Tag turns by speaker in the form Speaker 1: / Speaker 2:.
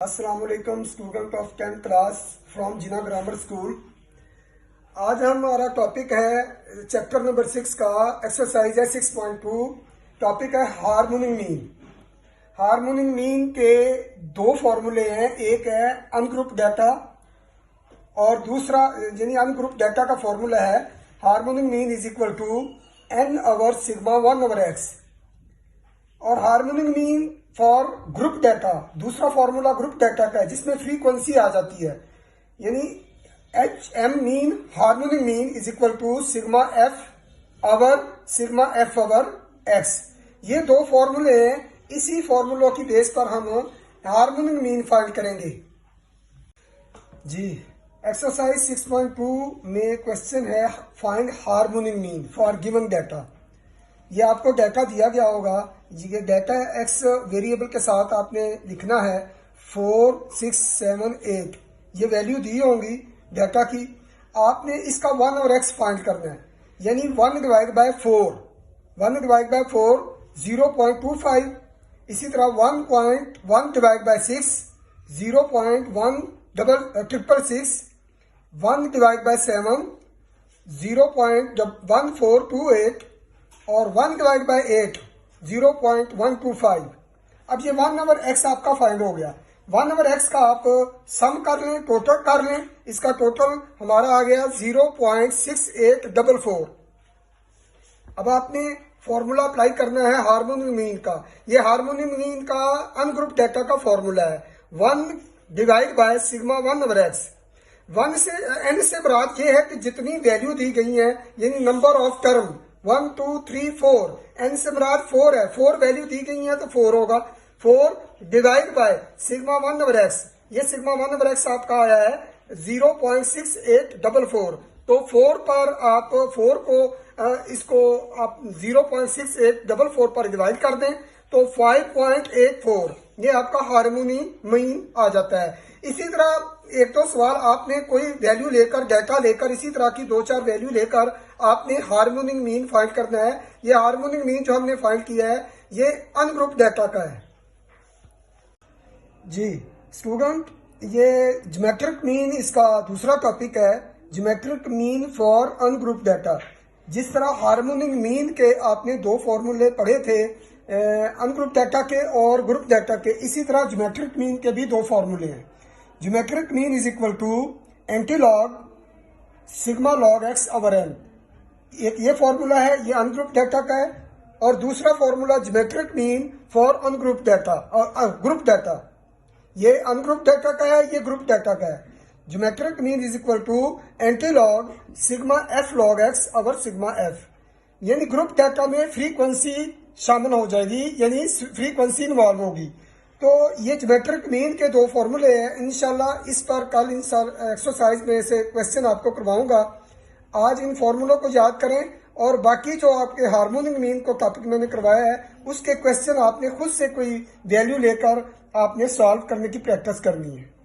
Speaker 1: अस्सलाम वालेकुम student of 10th class from Jinnah grammar school. आज हमारा टॉपिक है चैप्टर नंबर 6 का एक्सरसाइज है 6.2। टॉपिक है हार्मोनिक मीन। हार्मोनिक मीन के दो फॉर्मूले हैं, एक है अनग्रुप डाटा और दूसरा यानी अनग्रुप डाटा का फॉर्मूला है harmonic mean is equal to n over sigma 1 over x। और harmonic mean for group data दूसरा फॉर्मूला ग्रुप डाटा का है जिसमें फ्रीक्वेंसी आ जाती है, यानी H M mean harmonic mean is equal to sigma f over x. ये दो फॉर्मूले हैं, इसी फॉर्मूलों की बेस पर हम हार्मोनिक मीन फाइंड करेंगे। जी, एक्सरसाइज 6.2 में क्वेश्चन है find harmonic mean for given data. ये आपको डाटा दिया गया होगा, ये डाटा एक्स वेरिएबल के साथ आपने लिखना है 4, 6, 7, 8। ये वैल्यू दी होंगी डाटा की। आपने इसका 1 और x फाइंड करना है, यानी 1 डिवाइड बाय 4 0.25। इसी तरह 1 डिवाइड बाय 6 0.666। 1 डिवाइड बाय 7 0.1428 और 1 डिवाइड बाय 8 0.125। अब ये 1 ओवर x आपका फाइंड हो गया। 1 ओवर x का आप सम कर लें, टोटल कर लें। इसका टोटल हमारा आ गया 0.6844। अब आपने फॉर्मूला अप्लाई करना है हार्मोनिक मीन का। ये हार्मोनिक मीन का अनग्रुप डाटा का फॉर्मूला है 1 divide by sigma 1 over x। 1 से n से मुराद ये है कि जितनी वैल्यू दी गई है, यानी नंबर ऑफ टर्म 1, 2, 3, 4। n से मुराद 4 है, 4 वैल्यू दी गई है तो 4 होगा। 4 divide by sigma 1 over x। ये सिग्मा 1 ओवर x आपका आया है 0.6844। तो 4 पर आप 4 को इसको आप 0.6844 पर डिवाइड कर दें तो 5.84। ये आपका हार्मोनिक मीन आ जाता है। इसी तरह एक तो सवाल आपने कोई वैल्यू लेकर, डाटा लेकर, इसी तरह की 2-4 वैल्यू लेकर आपने हार्मोनिक मीन फाइंड करना है। ये हार्मोनिक मीन जो हमने फाइंड किया है ये अनग्रुप डाटा का है। जी स्टूडेंट, ये ज्योमेट्रिक मीन इसका दूसरा टॉपिक है, geometric mean for ungroup data. जिस तरह हार्मोनिक मीन के आपने दो फॉर्मूले पढ़े थे अनग्रुप डाटा के और ग्रुप डाटा के, इसी तरह ज्योमेट्रिक मीन के भी दो फॉर्मूले हैं। Geometric mean is equal to antilog sigma log x over n. एक ये फॉर्मूला है, ये अनग्रुप डाटा का है। और दूसरा formula geometric mean for ungroup data और ग्रुप डाटा। ये अनग्रुप डाटा का है, ये ग्रुप डाटा का है। Geometric mean is equal to antilog sigma f log x over sigma f. यानी ग्रुप डाटा में फ्रीक्वेंसी शामिल हो जाएगी, यानी फ्रीक्वेंसी इन्वॉल्व होगी। तो ये ज्योमेट्रिक मीन के दो फॉर्मूले हैं। इंशाल्लाह इस पर कल इन एक्सरसाइज में से क्वेश्चन आपको करवाऊंगा। आज इन फॉर्मूलों को याद करें और बाकी जो आपके हार्मोनिक मीन को टॉपिक मैंने करवाया है उसके क्वेश्चन आपने खुद से कोई वैल्यू लेकर आपने सॉल्व करने की प्रैक्टिस करनी है।